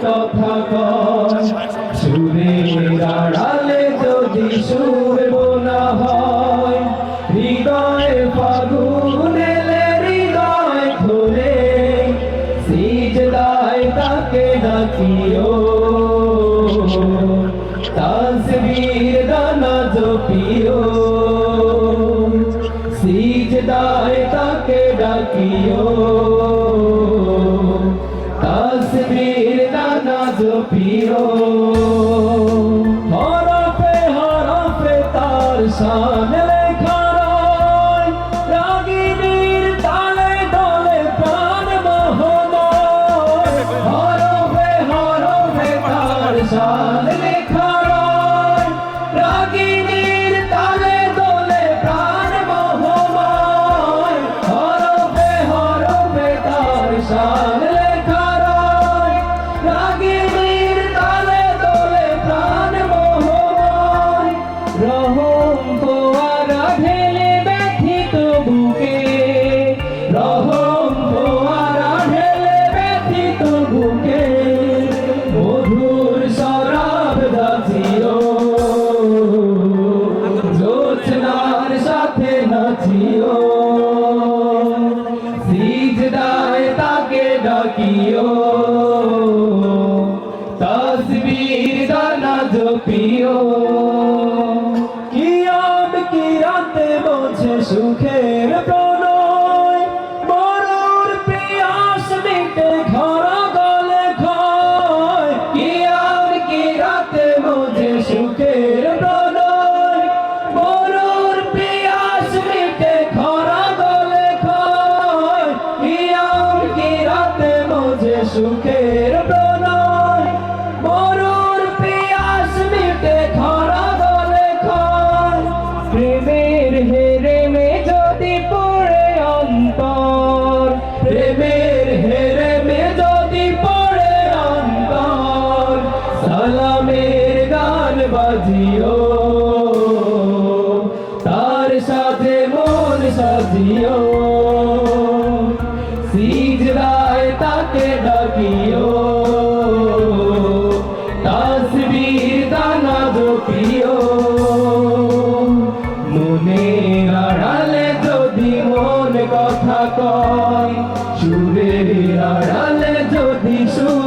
কথা কয় সুরের আড়ালে যদি সুর বোনা হয় হৃদয়ে ফাগুন এলে হৃদয় খুলে সিজদায় তাকে ডাকিও তাসবীর দানা জপিও সিজদায় তাকে ডাকিও তাসবীর দানা জপিও হরফে হরফে তার শান লেখা রয় রাগিনীর তালে দলে প্রাণ মোহময় হরফে হরফে তার শান লেখা রয় রাগিনীর তালে দলে প্রাণ মোহময় হরফে হরফে তার শান লেখা রয় রাগিনীর তালে দলে প্রাণ মোহময় রহম ফোয়ারা ঢেলে ব্যথিত বুকে রহম ফোয়ারা ঢেলে ব্যথিত বুকে মধুর শরাব দাচিও জোছনার সাথে নাচিও সিজদায় তাকে ডাকিও তাসবীর দানা জপিও কিয়াম কিরাতে বলছে সুখের প্রণয় মরুর পিয়াস মিটে ঘরা গলে খায় কিয়াম কিরাতে বলছে সুখের প্রণয় মরুর পিয়াস মিটে ঘরা গলে খায় কিয়াম কিরাতে বলছে সুখের প্রণয় মরুর পিয়াস মিটে ঘরা গলে খায় প্রেমের হেরেমে যদি পড়ে অন্তর প্রেমের হেরেমে যদি পড়ে অন্তর সালামের গান বাজিও তার সাথে মন সাজিও সিজদায় তাকে ডাকিও তাসবীর দানা জপিও মনের আড়ালে যদি মন কথা কয় সুরের আড়ালে যদি সুর